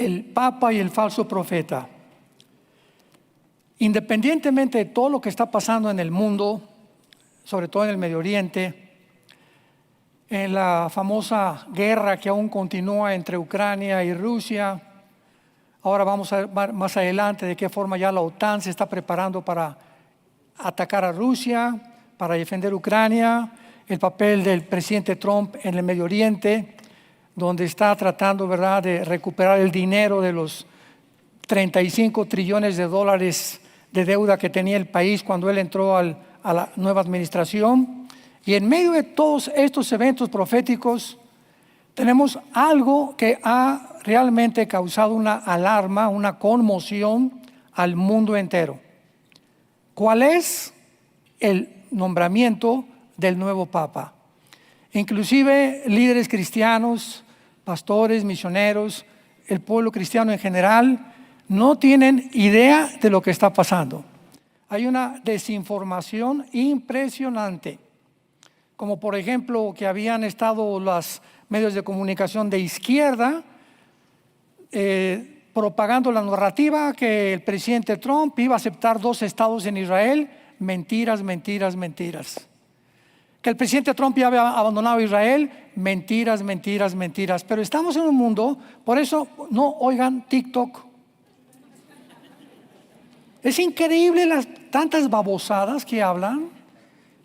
el Papa y el falso profeta. Independientemente de todo lo que está pasando en el mundo, sobre todo en el Medio Oriente, en la famosa guerra que aún continúa entre Ucrania y Rusia, ahora vamos a ver más adelante de qué forma ya la OTAN se está preparando para atacar a Rusia, para defender Ucrania, el papel del presidente Trump en el Medio Oriente, donde está tratando, ¿verdad?, de recuperar el dinero de los 35 trillones de dólares de deuda que tenía el país cuando él entró a la nueva administración. Y en medio de todos estos eventos proféticos tenemos algo que ha realmente causado una alarma, una conmoción al mundo entero. ¿Cuál es? El nombramiento del nuevo Papa. Inclusive líderes cristianos, pastores, misioneros, el pueblo cristiano en general, no tienen idea de lo que está pasando. Hay una desinformación impresionante, como por ejemplo que habían estado los medios de comunicación de izquierda propagando la narrativa que el presidente Trump iba a aceptar 2 estados en Israel. Mentiras, mentiras, mentiras. Que el presidente Trump ya había abandonado Israel. Mentiras, mentiras, mentiras. Pero estamos en un mundo, por eso no oigan TikTok. Es increíble las tantas babosadas que hablan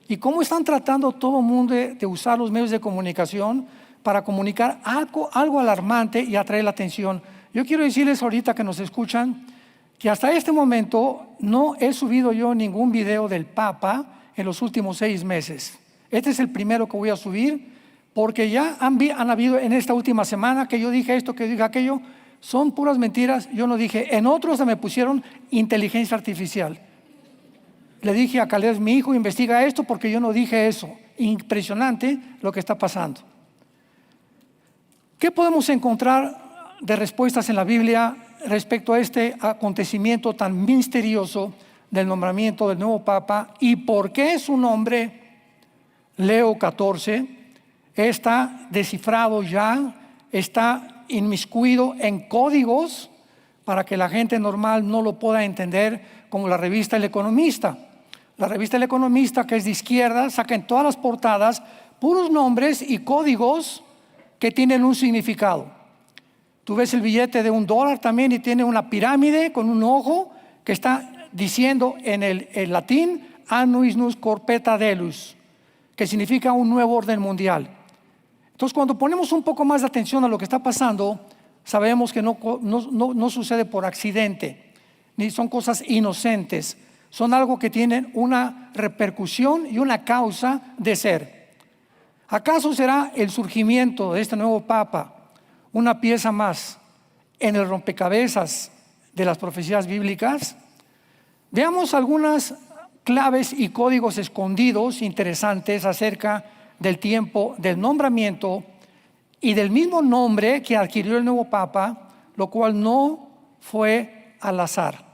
y cómo están tratando todo el mundo de usar los medios de comunicación para comunicar algo alarmante y atraer la atención. Yo quiero decirles ahorita que nos escuchan que hasta este momento no he subido yo ningún video del Papa en los últimos 6 meses. Este es el primero que voy a subir porque ya han habido en esta última semana que yo dije esto, que dije aquello. Son puras mentiras, yo no dije. En otros me pusieron inteligencia artificial. Le dije a Caleb, mi hijo, investiga esto porque yo no dije eso. Impresionante lo que está pasando. ¿Qué podemos encontrar de respuestas en la Biblia respecto a este acontecimiento tan misterioso del nombramiento del nuevo Papa y por qué su nombre, Leo XIV, está descifrado ya, está inmiscuido en códigos para que la gente normal no lo pueda entender, como la revista El Economista? La revista El Economista, que es de izquierda, saca en todas las portadas puros nombres y códigos que tienen un significado. Tú ves el billete de $1 también y tiene una pirámide con un ojo que está diciendo en el latín Annus Nus Corpora Deus, que significa un nuevo orden mundial. Entonces, cuando ponemos un poco más de atención a lo que está pasando, sabemos que no sucede por accidente, ni son cosas inocentes, son algo que tienen una repercusión y una causa de ser. ¿Acaso será el surgimiento de este nuevo Papa una pieza más en el rompecabezas de las profecías bíblicas? Veamos algunas claves y códigos escondidos interesantes acerca del tiempo del nombramiento y del mismo nombre que adquirió el nuevo Papa, lo cual no fue al azar,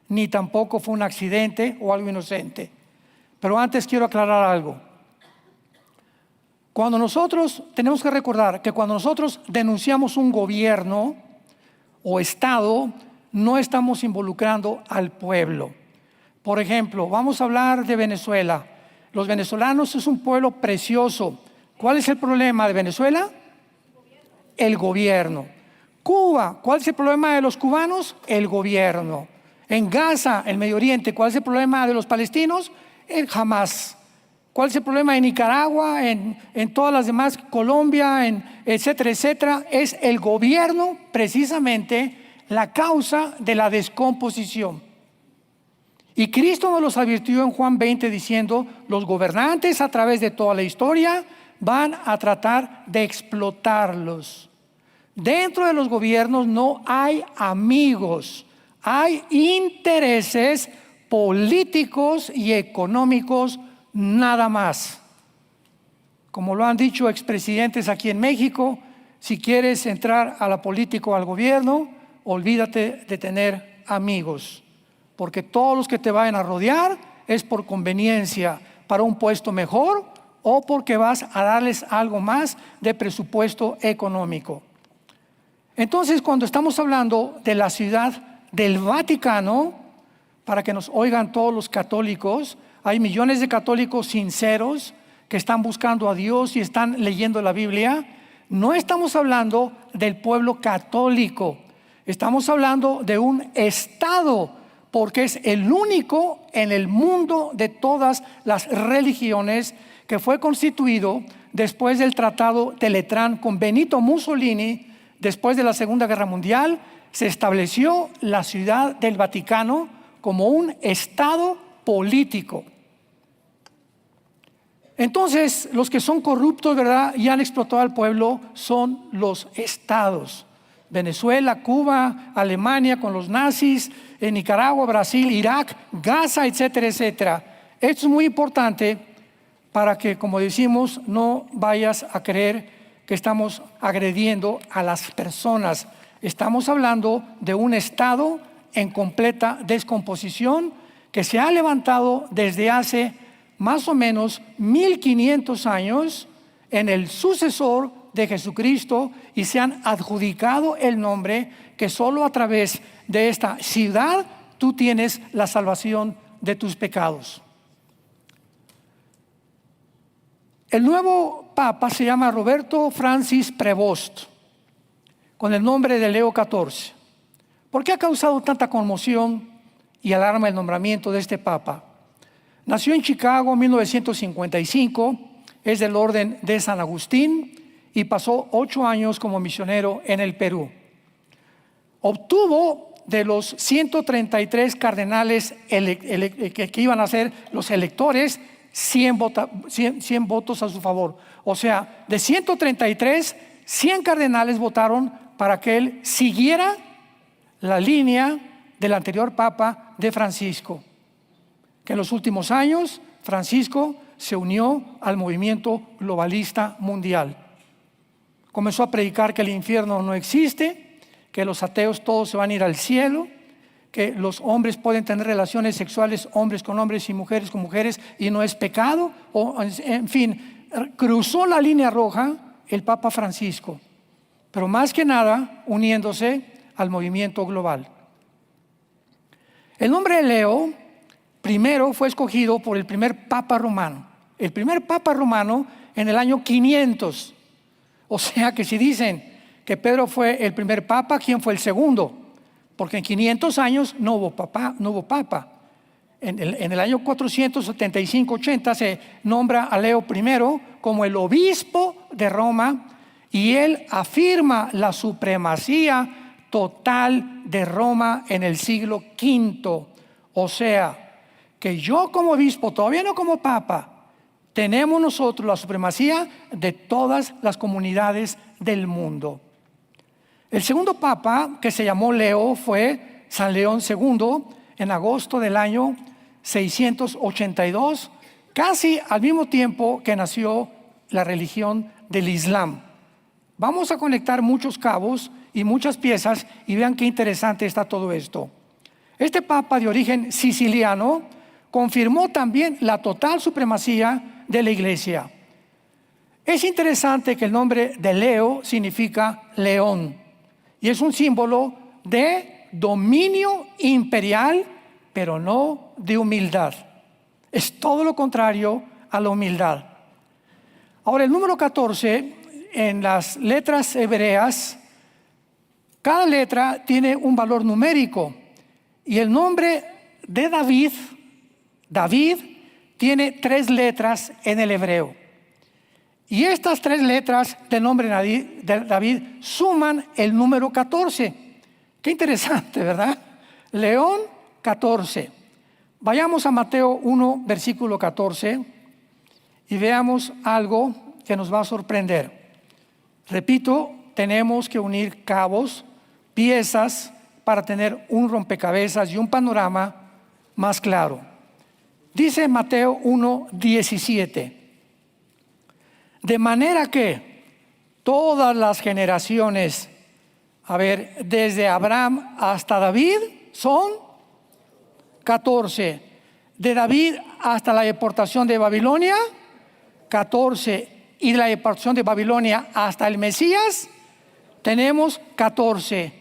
ni tampoco fue un accidente o algo inocente. Pero antes quiero aclarar algo. Cuando nosotros, tenemos que recordar que cuando nosotros denunciamos un gobierno o estado, no estamos involucrando al pueblo. Por ejemplo, vamos a hablar de Venezuela. Los venezolanos es un pueblo precioso. ¿Cuál es el problema de Venezuela? El gobierno. Cuba, ¿cuál es el problema de los cubanos? El gobierno. En Gaza, el Medio Oriente, ¿cuál es el problema de los palestinos? El Hamas. ¿Cuál es el problema de Nicaragua, en todas las demás, Colombia, etcétera, etcétera? Es el gobierno precisamente la causa de la descomposición. Y Cristo nos los advirtió en Juan 20 diciendo, los gobernantes a través de toda la historia van a tratar de explotarlos. Dentro de los gobiernos no hay amigos, hay intereses políticos y económicos nada más. Como lo han dicho expresidentes aquí en México, si quieres entrar a la política o al gobierno, olvídate de tener amigos. Porque todos los que te vayan a rodear es por conveniencia, para un puesto mejor o porque vas a darles algo más de presupuesto económico. Entonces, cuando estamos hablando de la ciudad del Vaticano, para que nos oigan todos los católicos, hay millones de católicos sinceros que están buscando a Dios y están leyendo la Biblia. No estamos hablando del pueblo católico, estamos hablando de un estado, porque es el único en el mundo de todas las religiones que fue constituido después del Tratado de Letrán con Benito Mussolini. Después de la Segunda Guerra Mundial se estableció la ciudad del Vaticano como un estado político. Entonces, los que son corruptos, ¿verdad?, y han explotado al pueblo son los estados. Venezuela, Cuba, Alemania con los nazis, Nicaragua, Brasil, Irak, Gaza, etcétera, etcétera. Esto es muy importante para que, como decimos, no vayas a creer que estamos agrediendo a las personas. Estamos hablando de un estado en completa descomposición que se ha levantado desde hace más o menos 1500 años en el sucesor de Jesucristo, y se han adjudicado el nombre que solo a través de esta ciudad tú tienes la salvación de tus pecados. El nuevo Papa se llama Roberto Francis Prevost, con el nombre de Leo XIV. ¿Por qué ha causado tanta conmoción y alarma el nombramiento de este Papa? Nació en Chicago en 1955, es del orden de San Agustín y pasó 8 años como misionero en el Perú. Obtuvo de los 133 cardenales que iban a ser los electores, 100 votos a su favor. O sea, de 133, 100 cardenales votaron para que él siguiera la línea del anterior Papa de Francisco. Que en los últimos años Francisco se unió al movimiento globalista mundial. Comenzó a predicar que el infierno no existe, que los ateos todos se van a ir al cielo, que los hombres pueden tener relaciones sexuales, hombres con hombres y mujeres con mujeres, y no es pecado. En fin, cruzó la línea roja el Papa Francisco, pero más que nada uniéndose al movimiento global. El nombre de Leo primero fue escogido por el primer Papa romano. El primer Papa romano en el año 500. O sea que si dicen que Pedro fue el primer Papa, ¿quién fue el segundo? Porque en 500 años no hubo Papa. En el año 475-80 se nombra a Leo I como el obispo de Roma, y él afirma la supremacía total de Roma en el siglo V. O sea, que yo como obispo, todavía no como Papa, tenemos nosotros la supremacía de todas las comunidades del mundo. El segundo Papa, que se llamó Leo, fue San León II, en agosto del año 682, casi al mismo tiempo que nació la religión del Islam. Vamos a conectar muchos cabos y muchas piezas y vean qué interesante está todo esto. Este Papa de origen siciliano confirmó también la total supremacía de la Iglesia. Es interesante que el nombre de Leo significa león y es un símbolo de dominio imperial, pero no de humildad. Es todo lo contrario a la humildad. Ahora, el número 14 en las letras hebreas, cada letra tiene un valor numérico, y el nombre de David tiene 3 letras en el hebreo. Y estas 3 letras del nombre de David suman el número 14. Qué interesante, ¿verdad? León 14. Vayamos a Mateo 1, versículo 14, y veamos algo que nos va a sorprender. Repito, tenemos que unir cabos, piezas, para tener un rompecabezas y un panorama más claro. Dice Mateo 1, 17. De manera que todas las generaciones, desde Abraham hasta David, son 14. De David hasta la deportación de Babilonia, 14. Y de la deportación de Babilonia hasta el Mesías, tenemos 14.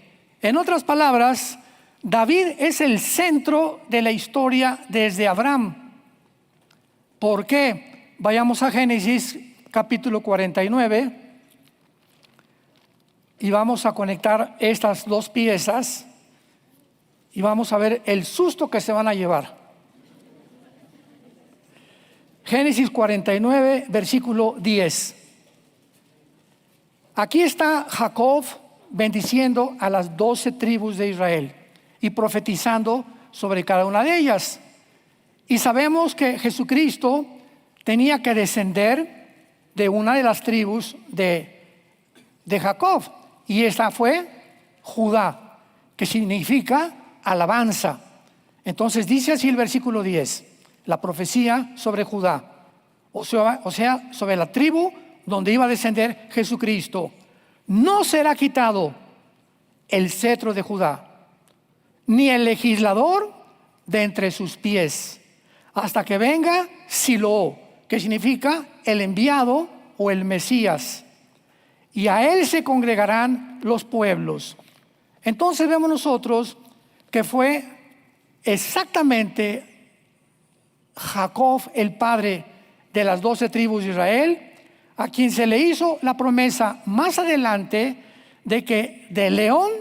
En otras palabras, David es el centro de la historia desde Abraham. ¿Por qué? Vayamos a Génesis capítulo 49 y vamos a conectar estas dos piezas y vamos a ver el susto que se van a llevar. Génesis 49, versículo 10. Aquí está Jacob bendiciendo a las 12 tribus de Israel y profetizando sobre cada una de ellas. Y sabemos que Jesucristo tenía que descender de una de las tribus de Jacob, y esta fue Judá, que significa alabanza. Entonces dice así el versículo 10, la profecía sobre Judá, o sea, sobre la tribu donde iba a descender Jesucristo. No será quitado el cetro de Judá, ni el legislador de entre sus pies, hasta que venga Silo, que significa el enviado o el Mesías, y a él se congregarán los pueblos. Entonces vemos nosotros que fue exactamente Jacob, el padre de las 12 tribus de Israel, a quien se le hizo la promesa más adelante de que del león,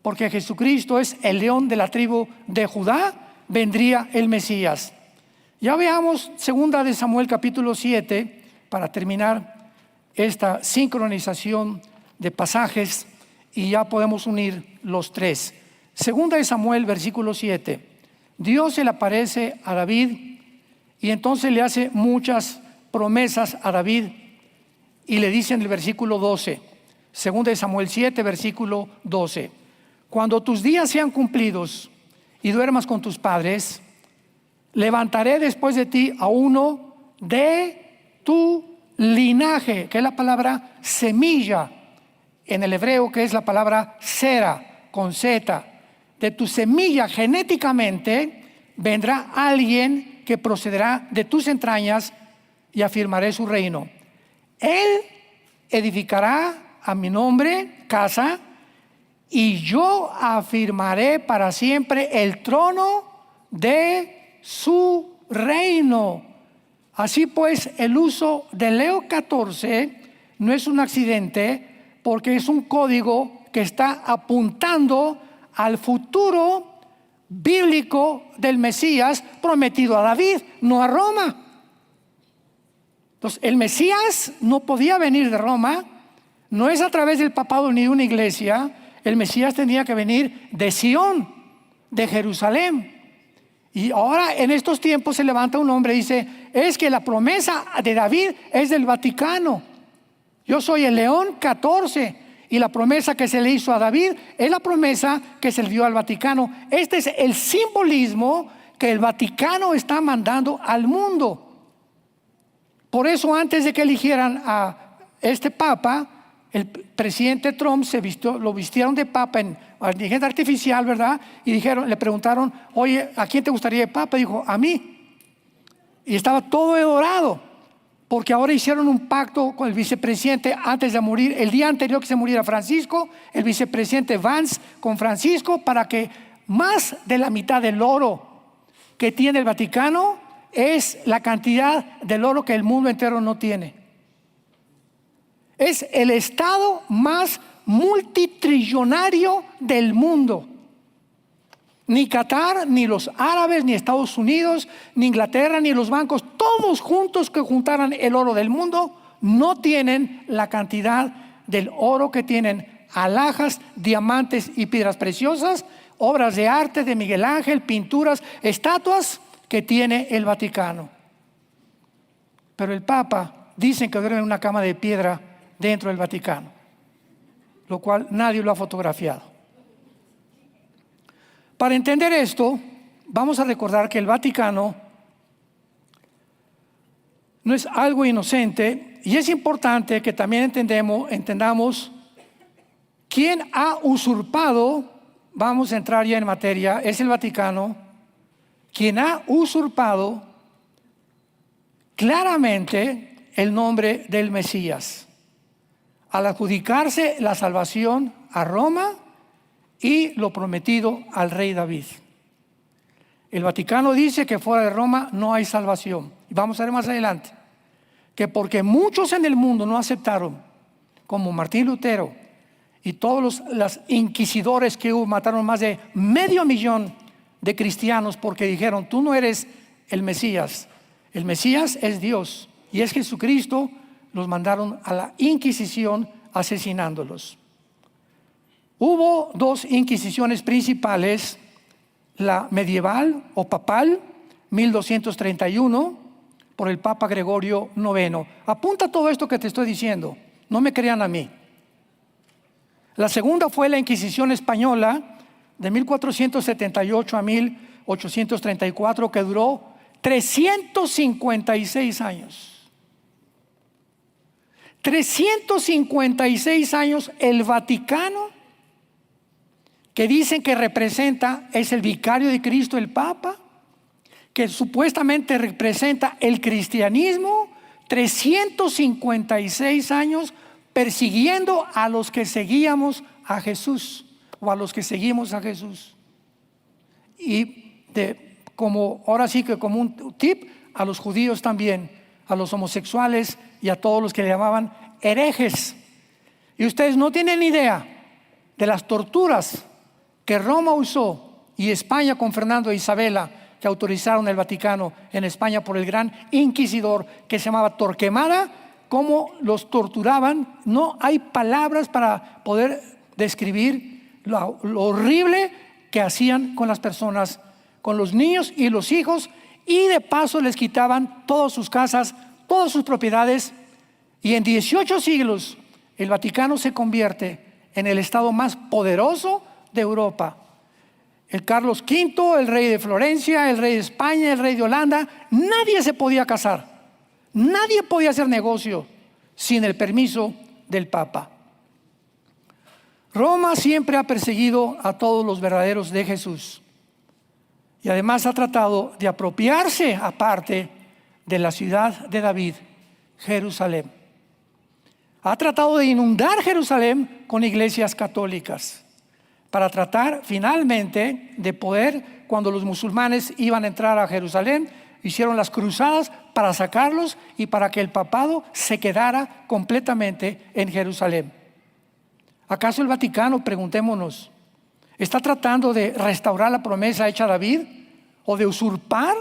porque Jesucristo es el león de la tribu de Judá, vendría el Mesías. Ya veamos 2 de Samuel capítulo 7 para terminar esta sincronización de pasajes y ya podemos unir los tres. 2 de Samuel versículo 7. Dios se le aparece a David y entonces le hace muchas promesas a David y le dice en el versículo 12, 2 de Samuel 7 versículo 12: cuando tus días sean cumplidos y duermas con tus padres, levantaré después de ti a uno de tu linaje, que es la palabra semilla en el hebreo, que es la palabra sera con Z. De tu semilla genéticamente vendrá alguien que procederá de tus entrañas y afirmaré su reino. Él edificará a mi nombre casa y yo afirmaré para siempre el trono de su reino. Así pues, el uso de Leo 14 no es un accidente, porque es un código que está apuntando al futuro bíblico del Mesías prometido a David, no a Roma. Entonces, el Mesías no podía venir de Roma, no es a través del papado ni de una iglesia. El Mesías tenía que venir de Sión, de Jerusalén. Y ahora en estos tiempos se levanta un hombre y dice: es que la promesa de David es del Vaticano. Yo soy el león 14 y la promesa que se le hizo a David es la promesa que se le dio al Vaticano. Este es el simbolismo que el Vaticano está mandando al mundo. Por eso, antes de que eligieran a este papa, el presidente Trump lo vistieron de papa en inteligencia artificial, ¿verdad? Y le preguntaron: oye, ¿a quién te gustaría de papa? Dijo: a mí. Y estaba todo de dorado, porque ahora hicieron un pacto con el vicepresidente antes de morir. El día anterior que se muriera Francisco, el vicepresidente Vance con Francisco, para que más de la mitad del oro que tiene el Vaticano es la cantidad del oro que el mundo entero no tiene. Es el estado más multitrillonario del mundo. Ni Qatar, ni los árabes, ni Estados Unidos, ni Inglaterra, ni los bancos, todos juntos que juntaran el oro del mundo, no tienen la cantidad del oro que tienen alhajas, diamantes y piedras preciosas, obras de arte de Miguel Ángel, pinturas, estatuas que tiene el Vaticano. Pero el Papa dicen que duerme en una cama de piedra dentro del Vaticano, lo cual nadie lo ha fotografiado. Para entender esto, vamos a recordar que el Vaticano no es algo inocente, y es importante que también entendamos quién ha usurpado. Vamos a entrar ya en materia. Es el Vaticano quien ha usurpado claramente el nombre del Mesías. al adjudicarse la salvación a Roma y lo prometido al rey David. El Vaticano dice que fuera de Roma no hay salvación. Y vamos a ver más adelante que porque muchos en el mundo no aceptaron, como Martín Lutero y todos los inquisidores que hubo, mataron más de 500,000 de cristianos porque dijeron: tú no eres el Mesías es Dios y es Jesucristo. Los mandaron a la Inquisición asesinándolos. Hubo dos inquisiciones principales: la medieval o papal, 1231, por el Papa Gregorio IX. Apunta todo esto que te estoy diciendo, no me crean a mí. La segunda fue la Inquisición española, de 1478 a 1834, que duró 356 años. 356 años. El Vaticano, que dicen que representa, es el vicario de Cristo, el Papa, que supuestamente representa el cristianismo, 356 años persiguiendo a los que seguíamos a Jesús, o a los que seguimos a Jesús. Y como ahora sí que como un tip, a los judíos también, a los homosexuales y a todos los que le llamaban herejes. Y ustedes no tienen idea de las torturas que Roma usó, y España con Fernando e Isabela, que autorizaron el Vaticano en España por el gran inquisidor que se llamaba Torquemada. Cómo los torturaban, no hay palabras para poder describir lo horrible que hacían con las personas, con los niños y los hijos, y de paso les quitaban todas sus casas, todas sus propiedades. Y en 18 siglos el Vaticano se convierte en el estado más poderoso de Europa. El Carlos V, el rey de Florencia, el rey de España, el rey de Holanda, nadie se podía casar, nadie podía hacer negocio sin el permiso del Papa. Roma siempre ha perseguido a todos los verdaderos de Jesús, y además ha tratado de apropiarse aparte de la ciudad de David, Jerusalén. Ha tratado de inundar Jerusalén con iglesias católicas para tratar finalmente de poder, cuando los musulmanes iban a entrar a Jerusalén, hicieron las cruzadas para sacarlos y para que el papado se quedara completamente en Jerusalén. ¿Acaso el Vaticano, preguntémonos, está tratando de restaurar la promesa hecha a David o de usurpar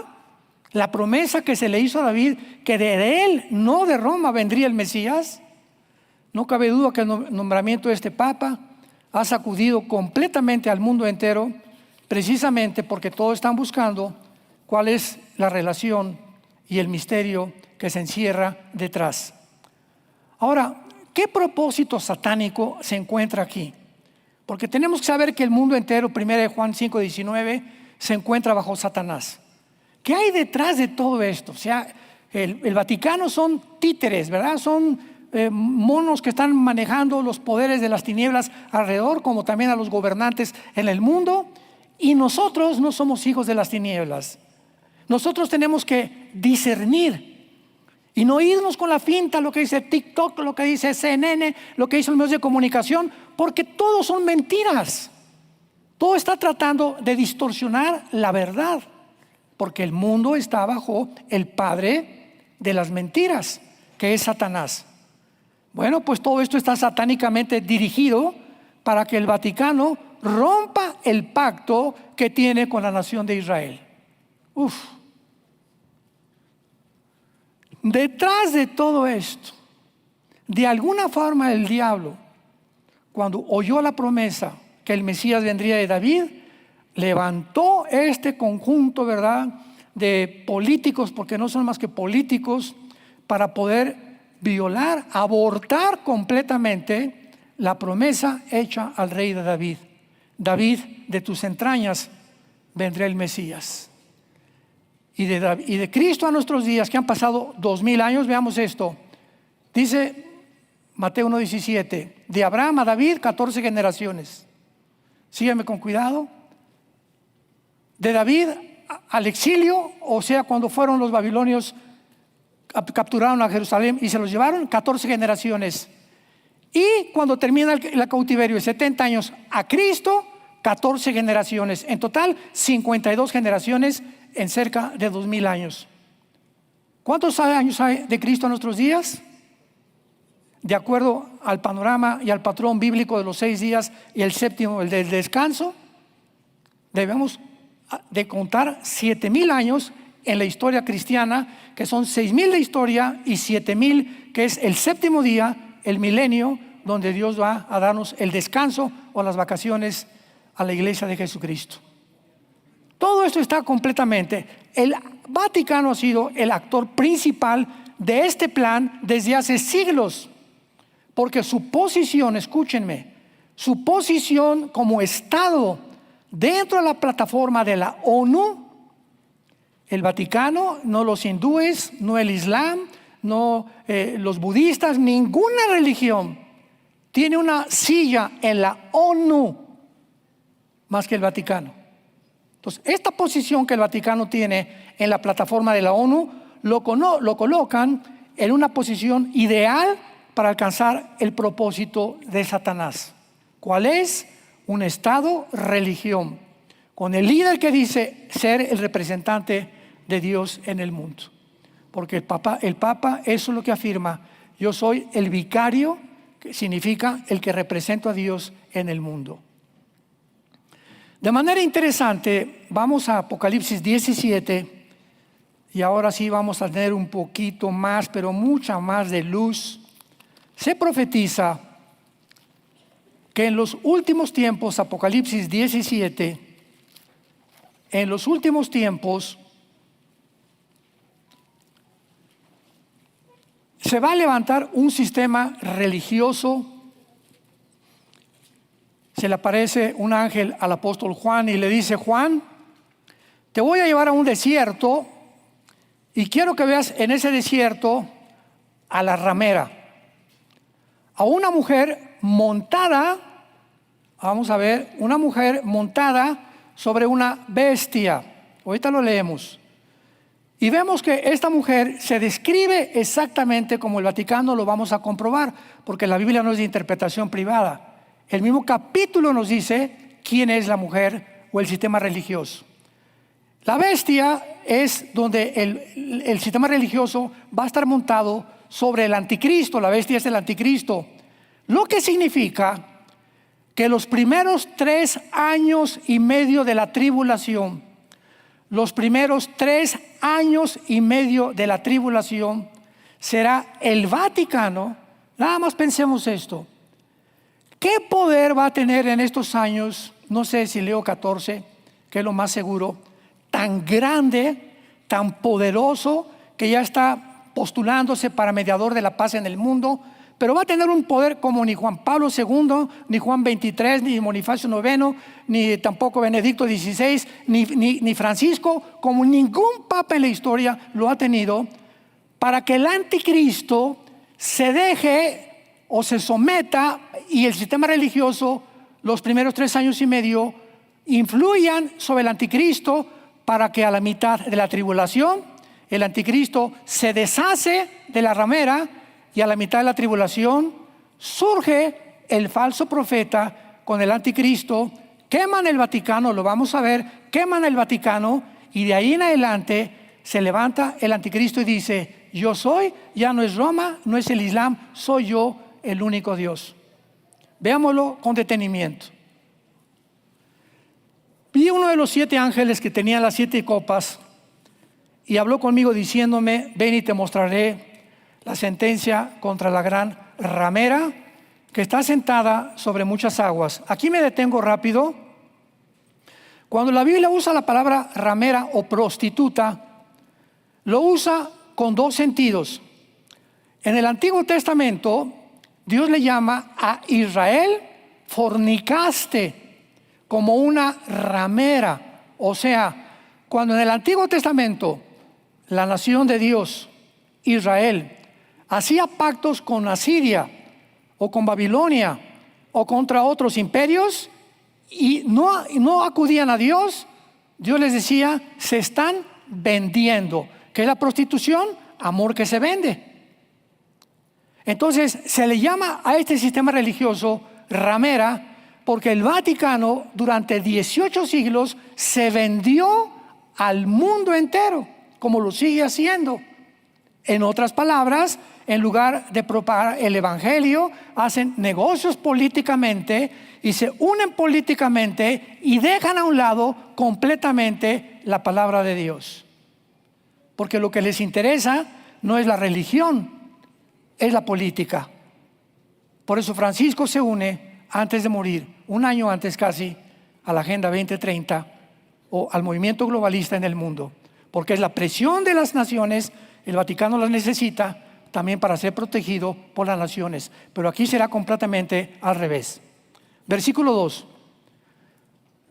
la promesa que se le hizo a David, que de él, no de Roma, vendría el Mesías? No cabe duda que el nombramiento de este Papa ha sacudido completamente al mundo entero, precisamente porque todos están buscando cuál es la relación y el misterio que se encierra detrás. Ahora, ¿qué propósito satánico se encuentra aquí? Porque tenemos que saber que el mundo entero, 1 Juan 5:19, se encuentra bajo Satanás. ¿Qué hay detrás de todo esto? O sea, el Vaticano son títeres, ¿verdad? Son monos que están manejando los poderes de las tinieblas alrededor, como también a los gobernantes en el mundo. Y nosotros no somos hijos de las tinieblas. Nosotros tenemos que discernir y no irnos con la finta, lo que dice TikTok, lo que dice CNN, lo que dicen los medios de comunicación, porque todos son mentiras. Todo está tratando de distorsionar la verdad, porque el mundo está bajo el padre de las mentiras, que es Satanás. Bueno, pues todo esto está satánicamente dirigido para que el Vaticano rompa el pacto que tiene con la nación de Israel. Detrás de todo esto, de alguna forma el diablo, cuando oyó la promesa que el Mesías vendría de David, levantó este conjunto, ¿verdad?, de políticos, porque no son más que políticos, para poder violar, abortar completamente la promesa hecha al rey de David. David, de tus entrañas vendrá el Mesías. Y de Cristo a nuestros días, que han pasado 2000 años, veamos esto. Dice Mateo 1:17, de Abraham a David 14 generaciones. Sígueme con cuidado. De David al exilio, o sea, cuando fueron los babilonios, capturaron a Jerusalén y se los llevaron, 14 generaciones. Y cuando termina el cautiverio de 70 años a Cristo, 14 generaciones. En total, 52 generaciones en cerca de 2000 años. ¿Cuántos años hay de Cristo en nuestros días? De acuerdo al panorama y al patrón bíblico de los 6 días y el séptimo, el del descanso, debemos de contar 7000 años en la historia cristiana, que son 6000 de historia y 7000 que es el séptimo día, el milenio, donde Dios va a darnos el descanso o las vacaciones a la iglesia de Jesucristo. Todo esto está completamente. El Vaticano ha sido el actor principal de este plan desde hace siglos, porque su posición, escúchenme, su posición como Estado dentro de la plataforma de la ONU, el Vaticano, no los hindúes, no el Islam, no los budistas, ninguna religión tiene una silla en la ONU más que el Vaticano. Entonces, esta posición que el Vaticano tiene en la plataforma de la ONU lo colocan en una posición ideal para alcanzar el propósito de Satanás. ¿Cuál es? Un Estado-religión, con el líder que dice ser el representante de Dios en el mundo. Porque el Papa eso es lo que afirma: yo soy el vicario, que significa el que represento a Dios en el mundo. De manera interesante, vamos a Apocalipsis 17 y ahora sí vamos a tener un poquito más, pero mucha más de luz. Se profetiza que en los últimos tiempos, Apocalipsis 17, en los últimos tiempos se va a levantar un sistema religioso. Se le aparece un ángel al apóstol Juan y le dice: Juan, te voy a llevar a un desierto y quiero que veas en ese desierto a la ramera, a una mujer montada, vamos a ver, una mujer montada sobre una bestia. Ahorita lo leemos. Y vemos que esta mujer se describe exactamente como el Vaticano lo vamos a comprobar, porque la Biblia no es de interpretación privada. El mismo capítulo nos dice quién es la mujer o el sistema religioso. La bestia es donde el sistema religioso va a estar montado sobre el anticristo. La bestia es el anticristo, lo que significa que los primeros 3 años y medio de la tribulación, los primeros 3 años y medio de la tribulación será el Vaticano. Nada más pensemos esto: ¿qué poder va a tener en estos años? No sé si Leo XIV, que es lo más seguro, tan grande, tan poderoso, que ya está postulándose para mediador de la paz en el mundo, pero va a tener un poder como ni Juan Pablo II, ni Juan XXIII, ni Bonifacio IX, ni tampoco Benedicto XVI, ni Francisco, como ningún papa en la historia lo ha tenido, para que el anticristo se deje o se someta y el sistema religioso los primeros 3 años y medio influyan sobre el anticristo, para que a la mitad de la tribulación el anticristo se deshace de la ramera y a la mitad de la tribulación surge el falso profeta con el anticristo. Queman el Vaticano, lo vamos a ver, queman el Vaticano y de ahí en adelante se levanta el anticristo y dice: yo soy, ya no es Roma, no es el Islam, soy yo el único Dios. Veámoslo con detenimiento. Vi uno de los 7 ángeles que tenía las 7 copas y habló conmigo diciéndome: ven y te mostraré la sentencia contra la gran ramera que está sentada sobre muchas aguas. Aquí me detengo rápido. Cuando la Biblia usa la palabra ramera o prostituta, lo usa con 2 sentidos. En el Antiguo Testamento, Dios le llama a Israel: fornicaste, como una ramera. O sea, cuando en el Antiguo Testamento la nación de Dios, Israel, hacía pactos con Asiria o con Babilonia o contra otros imperios y no acudían a Dios, Dios les decía: se están vendiendo. ¿Qué es la prostitución? Amor que se vende. Entonces se le llama a este sistema religioso ramera porque el Vaticano durante 18 siglos se vendió al mundo entero, como lo sigue haciendo. En otras palabras, en lugar de propagar el evangelio, hacen negocios políticamente y se unen políticamente y dejan a un lado completamente la palabra de Dios. Porque lo que les interesa no es la religión, es la política. Por eso Francisco se une antes de morir, un año antes casi, a la Agenda 2030 o al movimiento globalista en el mundo. Porque es la presión de las naciones, el Vaticano las necesita también para ser protegido por las naciones. Pero aquí será completamente al revés. Versículo 2.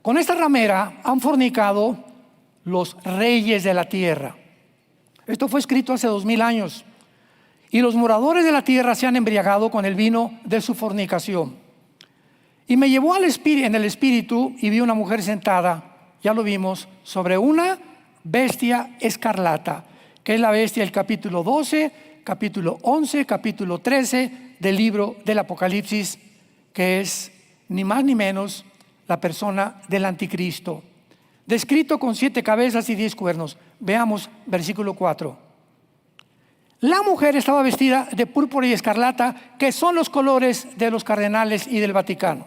Con esta ramera han fornicado los reyes de la tierra. Esto fue escrito hace 2000 años. Y los moradores de la tierra se han embriagado con el vino de su fornicación. Y me llevó en el espíritu y vi una mujer sentada, ya lo vimos, sobre una bestia escarlata, que es la bestia del capítulo 12, capítulo 11, capítulo 13 del libro del Apocalipsis, que es ni más ni menos la persona del anticristo, descrito con 7 cabezas y 10 cuernos. Veamos versículo 4. La mujer estaba vestida de púrpura y escarlata, que son los colores de los cardenales y del Vaticano.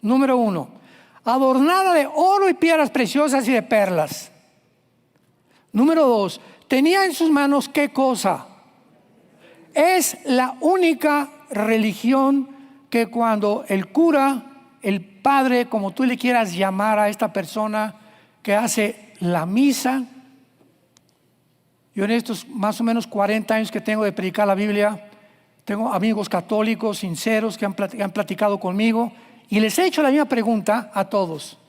Número 1, adornada de oro y piedras preciosas y de perlas. Número 2, tenía en sus manos ¿qué cosa? Es la única religión que cuando el cura, el padre, como tú le quieras llamar a esta persona que hace la misa, yo en estos más o menos 40 años que tengo de predicar la Biblia, tengo amigos católicos sinceros que han platicado conmigo y les he hecho la misma pregunta a todos.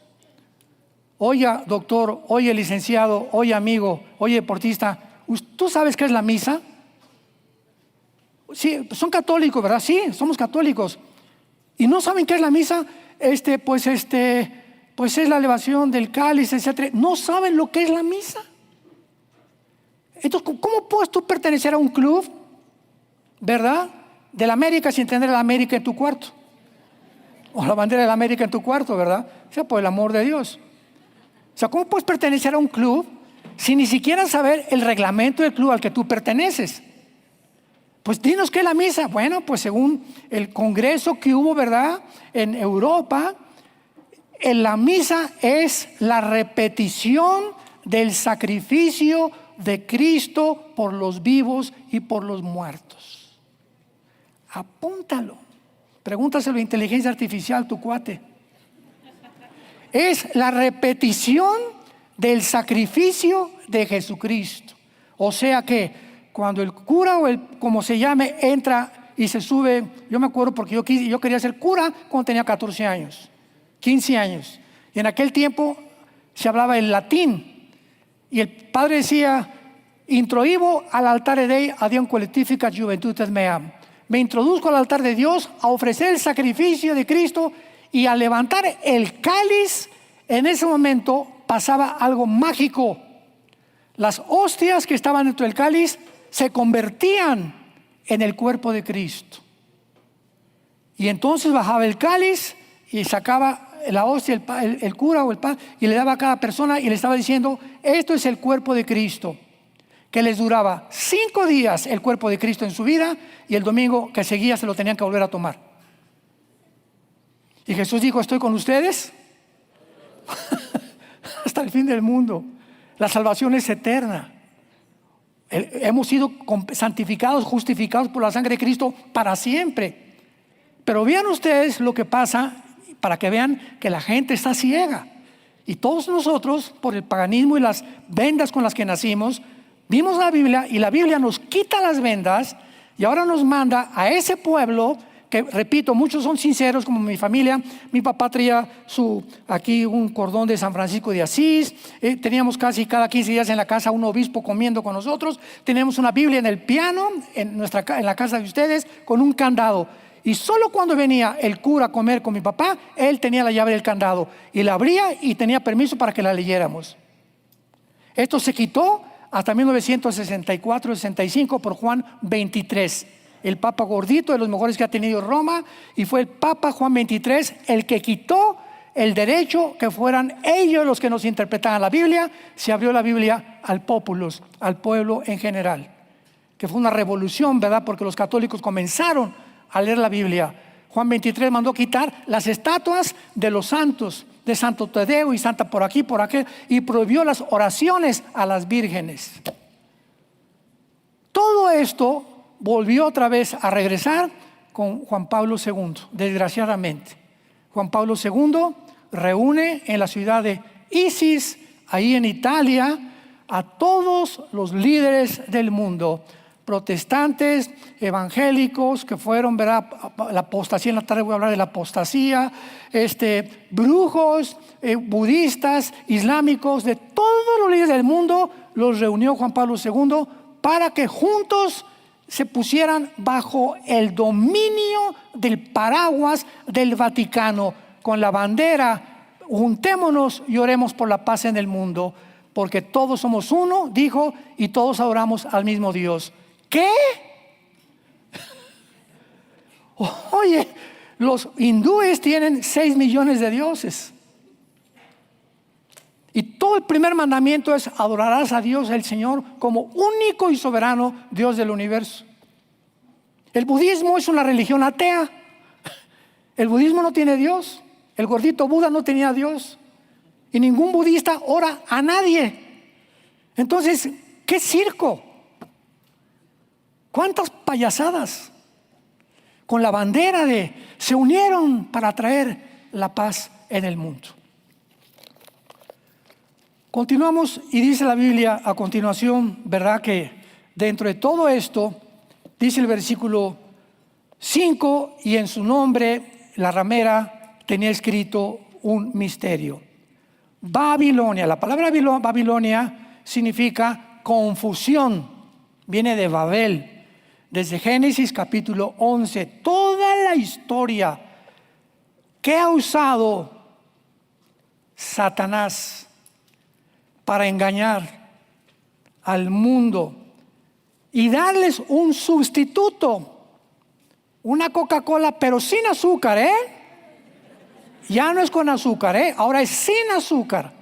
Oye, doctor, oye, licenciado, oye, amigo, oye, deportista, ¿tú sabes qué es la misa? Sí, son católicos, ¿verdad? Sí, somos católicos. ¿Y no saben qué es la misa? Pues es la elevación del cáliz, etc. No saben lo que es la misa. Entonces, ¿cómo puedes tú pertenecer a un club, verdad, de la América sin tener la América en tu cuarto? O la bandera de la América en tu cuarto, ¿verdad? O sea, por el amor de Dios. O sea, ¿cómo puedes pertenecer a un club sin ni siquiera saber el reglamento del club al que tú perteneces? Pues dinos qué es la misa. Bueno, pues según el congreso que hubo, ¿verdad?, en Europa, la misa es la repetición del sacrificio de Cristo por los vivos y por los muertos. Apúntalo. Pregúntaselo a inteligencia artificial, tu cuate. Es la repetición del sacrificio de Jesucristo. O sea que cuando el cura o como se llame entra y se sube, yo me acuerdo porque yo quería ser cura cuando tenía 14 años, 15 años. Y en aquel tiempo se hablaba el latín. Y el padre decía, introibo al altare Dei a Dion collectificat juventudes meam. Me introduzco al altar de Dios a ofrecer el sacrificio de Cristo y a levantar el cáliz. En ese momento pasaba algo mágico. Las hostias que estaban dentro del cáliz se convertían en el cuerpo de Cristo. Y entonces bajaba el cáliz y sacaba la hostia, el cura o el padre, y le daba a cada persona y le estaba diciendo, esto es el cuerpo de Cristo, que les duraba 5 días el cuerpo de Cristo en su vida, y el domingo que seguía se lo tenían que volver a tomar. Y Jesús dijo, estoy con ustedes hasta el fin del mundo. La salvación es eterna. Hemos sido santificados, justificados por la sangre de Cristo para siempre. Pero vean ustedes lo que pasa, para que vean que la gente está ciega. Y todos nosotros, por el paganismo y las vendas con las que nacimos, vimos la Biblia y la Biblia nos quita las vendas y ahora nos manda a ese pueblo que, repito, muchos son sinceros, como mi familia. Mi papá traía aquí un cordón de San Francisco de Asís. Teníamos casi cada 15 días en la casa un obispo comiendo con nosotros. Teníamos una Biblia en el piano, en la casa de ustedes, con un candado. Y solo cuando venía el cura a comer con mi papá, él tenía la llave del candado y la abría y tenía permiso para que la leyéramos. Esto se quitó hasta 1964-65 por Juan 23. El Papa gordito, de los mejores que ha tenido Roma, y fue el Papa Juan 23 el que quitó el derecho que fueran ellos los que nos interpretaran la Biblia. Se abrió la Biblia al populus, al pueblo en general, que fue una revolución, ¿verdad? Porque los católicos comenzaron a leer la Biblia. Juan 23 mandó quitar las estatuas de los santos, de Santo Tadeo y Santa por aquí, por aquel, y prohibió las oraciones a las vírgenes. Todo esto volvió otra vez a regresar con Juan Pablo II, desgraciadamente. Juan Pablo II reúne en la ciudad de Isis, ahí en Italia, a todos los líderes del mundo, protestantes, evangélicos, que fueron, ¿verdad? La apostasía, en la tarde voy a hablar de la apostasía, brujos, budistas, islámicos, de todos los líderes del mundo, los reunió Juan Pablo II para que juntos se pusieran bajo el dominio del paraguas del Vaticano, con la bandera: juntémonos y oremos por la paz en el mundo, porque todos somos uno, dijo, y todos adoramos al mismo Dios. ¿Qué? Oye, los hindúes tienen 6 millones de dioses. Y todo el primer mandamiento es: adorarás a Dios el Señor como único y soberano Dios del universo. El budismo es una religión atea. El budismo no tiene Dios. El gordito Buda no tenía Dios. Y ningún budista ora a nadie. Entonces, ¿qué circo? ¿Cuántas payasadas? Con la bandera de se unieron para traer la paz en el mundo. Continuamos y dice la Biblia a continuación, ¿verdad? Que dentro de todo esto, dice el versículo 5, y en su nombre la ramera tenía escrito un misterio. Babilonia, la palabra Babilonia significa confusión, viene de Babel. Desde Génesis capítulo 11, toda la historia que ha usado Satanás para engañar al mundo y darles un sustituto, una Coca-Cola, pero sin azúcar, ya no es con azúcar, ahora es sin azúcar,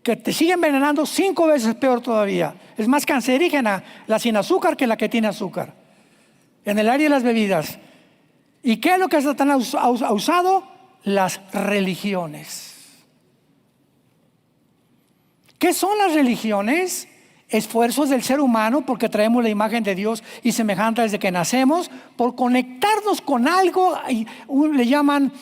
que te sigue envenenando 5 veces peor todavía. Es más cancerígena la sin azúcar que la que tiene azúcar, en el área de las bebidas. ¿Y qué es lo que Satanás ha usado? Las religiones. ¿Qué son las religiones? Esfuerzos del ser humano, porque traemos la imagen de Dios y semejanza desde que nacemos, por conectarnos con algo. Le llaman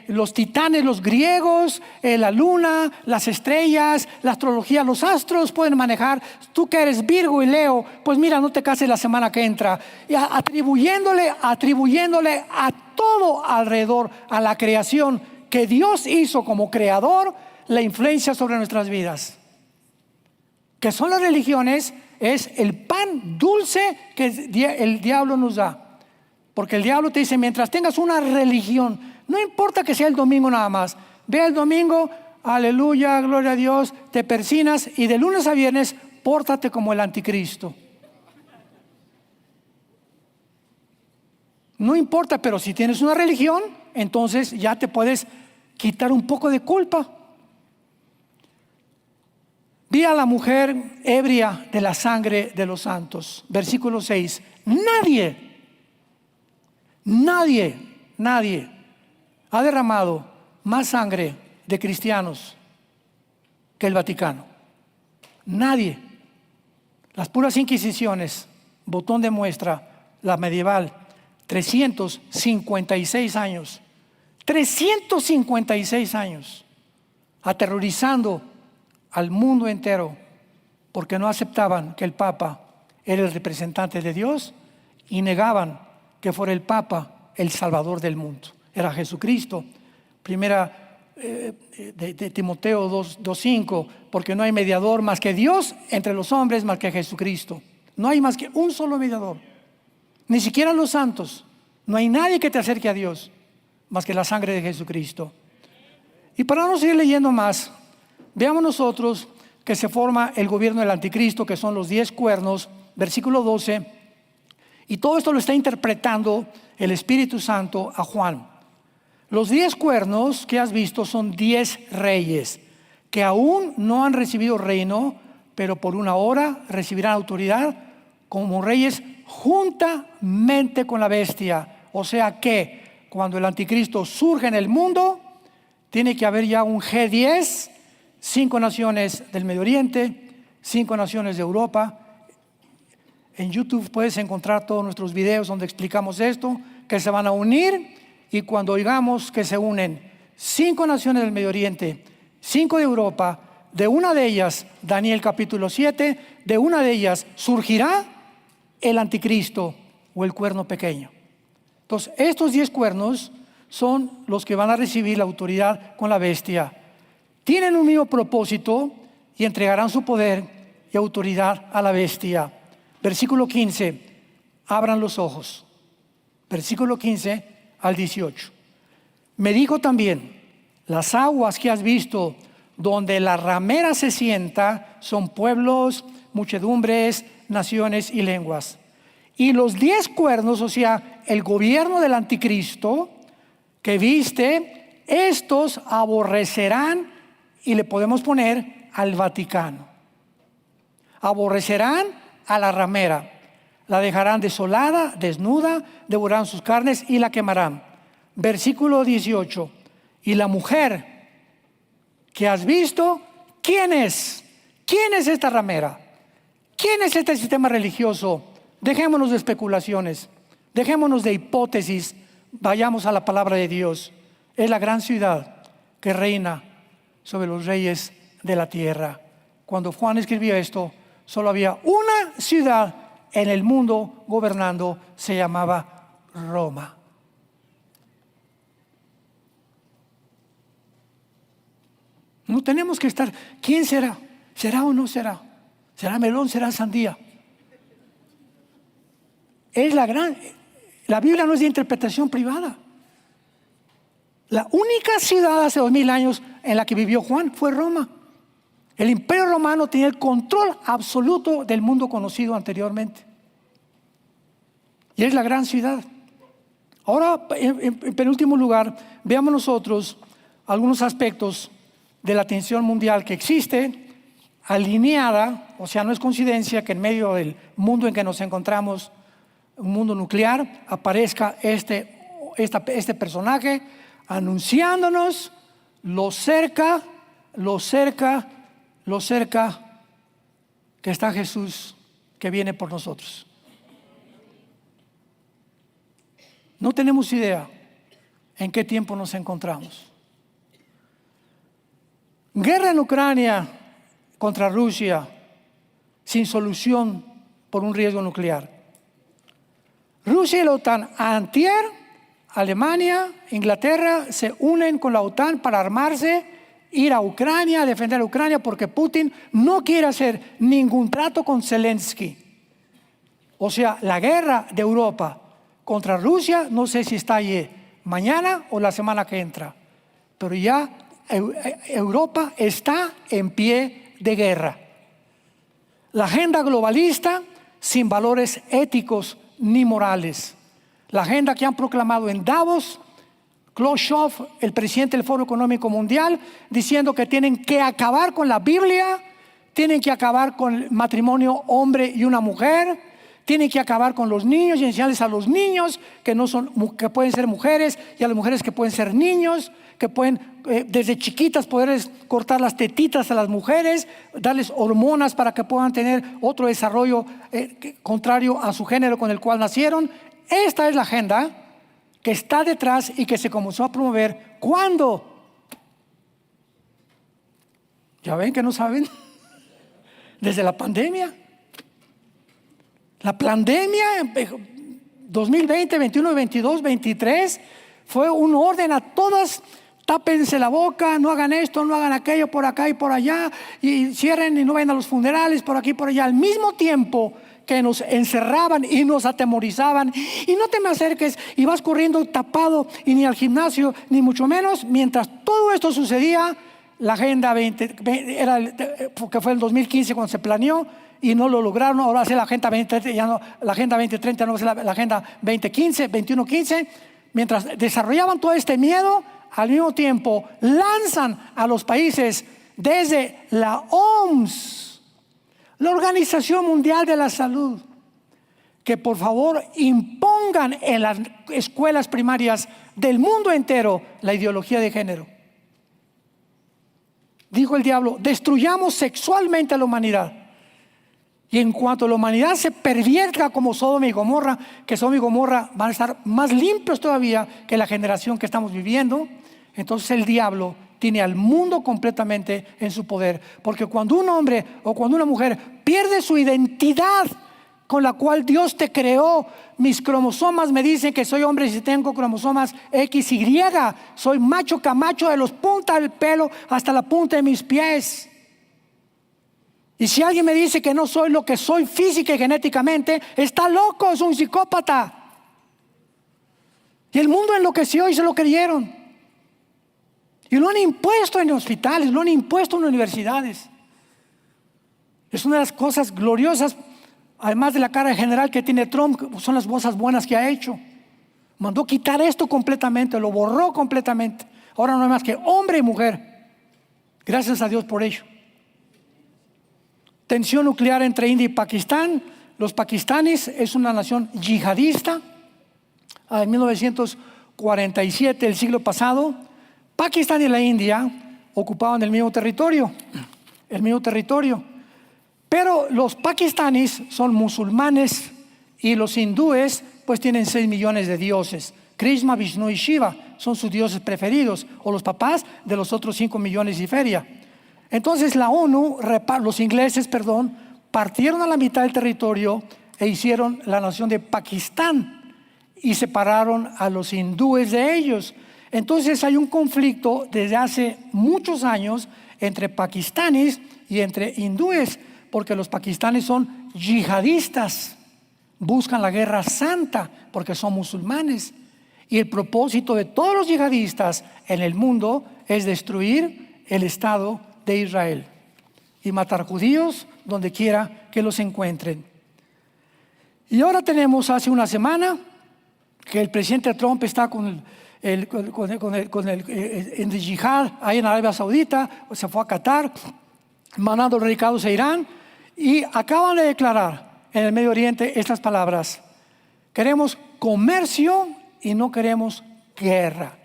los titanes, los griegos, la luna, las estrellas, la astrología, los astros pueden manejar. Tú que eres Virgo y Leo, pues mira, no te cases la semana que entra. Y atribuyéndole a todo alrededor, a la creación que Dios hizo como creador, la influencia sobre nuestras vidas. Que son las religiones, es el pan dulce que el diablo nos da. Porque el diablo te dice: mientras tengas una religión, no importa que sea el domingo nada más, ve el domingo, aleluya, gloria a Dios, te persinas, y de lunes a viernes pórtate como el anticristo. No importa, pero si tienes una religión, entonces ya te puedes quitar un poco de culpa. Vi a la mujer ebria de la sangre de los santos. Versículo 6. Nadie ha derramado más sangre de cristianos que el Vaticano. Nadie. Las puras inquisiciones, botón de muestra, la medieval, 356 años. 356 años aterrorizando al mundo entero, porque no aceptaban que el Papa era el representante de Dios y negaban que fuera el Papa el Salvador del mundo. Era Jesucristo. Primera de Timoteo 2:5, porque no hay mediador más que Dios entre los hombres, más que Jesucristo. No hay más que un solo mediador, ni siquiera los santos. No hay nadie que te acerque a Dios más que la sangre de Jesucristo. Y para no seguir leyendo más, veamos nosotros que se forma el gobierno del anticristo, que son los 10 cuernos, versículo 12. Y todo esto lo está interpretando el Espíritu Santo a Juan. Los 10 cuernos que has visto son 10 reyes que aún no han recibido reino, pero por una hora recibirán autoridad como reyes juntamente con la bestia. O sea que cuando el anticristo surge en el mundo, tiene que haber ya un G10, 5 naciones del Medio Oriente, 5 naciones de Europa. En YouTube puedes encontrar todos nuestros videos donde explicamos esto, que se van a unir, y cuando oigamos que se unen 5 naciones del Medio Oriente, 5 de Europa, de una de ellas, Daniel capítulo 7, de una de ellas surgirá el anticristo o el cuerno pequeño. Entonces, estos 10 cuernos son los que van a recibir la autoridad con la bestia. Tienen un mismo propósito y entregarán su poder y autoridad a la bestia. Versículo 15, abran los ojos. Versículo 15 al 18. Me dijo también, las aguas que has visto donde la ramera se sienta son pueblos, muchedumbres, naciones y lenguas. Y los 10 cuernos, o sea, el gobierno del anticristo que viste, estos aborrecerán, y le podemos poner al Vaticano. Aborrecerán a la ramera, la dejarán desolada, desnuda, devorarán sus carnes y la quemarán. Versículo 18. Y la mujer que has visto, ¿quién es? ¿Quién es esta ramera? ¿Quién es este sistema religioso? Dejémonos de especulaciones, dejémonos de hipótesis, vayamos a la palabra de Dios. Es la gran ciudad que reina sobre los reyes de la tierra. Cuando Juan escribió esto, solo había una ciudad en el mundo gobernando, se llamaba Roma. No tenemos que estar, ¿quién será? ¿Será o no será? ¿Será melón? ¿Será sandía? La Biblia no es de interpretación privada. La única ciudad hace 2000 años en la que vivió Juan fue Roma. El imperio romano tenía el control absoluto del mundo conocido anteriormente. Y es la gran ciudad. Ahora, en penúltimo lugar, veamos nosotros algunos aspectos de la tensión mundial que existe, alineada, o sea, no es coincidencia que en medio del mundo en que nos encontramos, un mundo nuclear, aparezca este personaje anunciándonos lo cerca que está Jesús, que viene por nosotros. No tenemos idea en qué tiempo nos encontramos. Guerra en Ucrania contra Rusia, sin solución por un riesgo nuclear. Rusia y la OTAN, antier, Alemania, Inglaterra se unen con la OTAN para armarse, ir a Ucrania, a defender a Ucrania, porque Putin no quiere hacer ningún trato con Zelensky. O sea, la guerra de Europa contra Rusia, no sé si está allí mañana o la semana que entra, pero ya Europa está en pie de guerra. La agenda globalista sin valores éticos ni morales. La agenda que han proclamado en Davos, Klaus Schwab, el presidente del Foro Económico Mundial, diciendo que tienen que acabar con la Biblia, tienen que acabar con el matrimonio hombre y una mujer, tienen que acabar con los niños y enseñarles a los niños que pueden ser mujeres, y a las mujeres que pueden ser niños, que pueden desde chiquitas poderles cortar las tetitas a las mujeres, darles hormonas para que puedan tener otro desarrollo contrario a su género con el cual nacieron. Esta es la agenda que está detrás y que se comenzó a promover. ¿Cuándo? ¿Ya ven que no saben? Desde la pandemia. La pandemia 2020, 21, 22, 23 fue un orden a todas. Tápense la boca, no hagan esto, no hagan aquello, por acá y por allá, y cierren y no vayan a los funerales, por aquí y por allá. Al mismo tiempo que nos encerraban y nos atemorizaban, y no te me acerques, y vas corriendo tapado, y ni al gimnasio, ni mucho menos. Mientras todo esto sucedía, la Agenda 20, porque fue el 2015 cuando se planeó y no lo lograron. Ahora hace la Agenda 2030, ya no, la Agenda 2030 no es la Agenda 2015, 2115. Mientras desarrollaban todo este miedo, al mismo tiempo lanzan a los países desde la OMS, la Organización Mundial de la Salud, que por favor impongan en las escuelas primarias del mundo entero la ideología de género. Dijo el diablo: destruyamos sexualmente a la humanidad. Y en cuanto la humanidad se pervierta como Sodoma y Gomorra, que Sodoma y Gomorra van a estar más limpios todavía que la generación que estamos viviendo, entonces el diablo tiene al mundo completamente en su poder. Porque cuando un hombre o cuando una mujer pierde su identidad con la cual Dios te creó, mis cromosomas me dicen que soy hombre si tengo cromosomas XY, soy macho camacho de los puntas del pelo hasta la punta de mis pies. Y si alguien me dice que no soy lo que soy física y genéticamente, está loco, es un psicópata. Y el mundo enloqueció y se lo creyeron. Y lo han impuesto en hospitales, lo han impuesto en universidades. Es una de las cosas gloriosas, además de la cara general que tiene Trump, son las cosas buenas que ha hecho. Mandó quitar esto completamente, lo borró completamente. Ahora no hay más que hombre y mujer. Gracias a Dios por ello. Tensión nuclear entre India y Pakistán. Los pakistaníes es una nación yihadista. En 1947, el siglo pasado, Pakistán y la India ocupaban el mismo territorio. Pero los pakistaníes son musulmanes y los hindúes pues tienen 6 millones de dioses. Krishna, Vishnu y Shiva son sus dioses preferidos, o los papás de los otros 5 millones y feria. Entonces la ONU, los ingleses, partieron a la mitad del territorio e hicieron la nación de Pakistán y separaron a los hindúes de ellos. Entonces hay un conflicto desde hace muchos años entre pakistaníes y entre hindúes, porque los pakistaníes son yihadistas, buscan la guerra santa porque son musulmanes. Y el propósito de todos los yihadistas en el mundo es destruir el Estado de Israel y matar judíos donde quiera que los encuentren. Y ahora tenemos hace una semana que el presidente Trump está en el yihad ahí en Arabia Saudita, se fue a Qatar, mandando recados a Irán, y acaban de declarar en el Medio Oriente estas palabras: queremos comercio y no queremos guerra.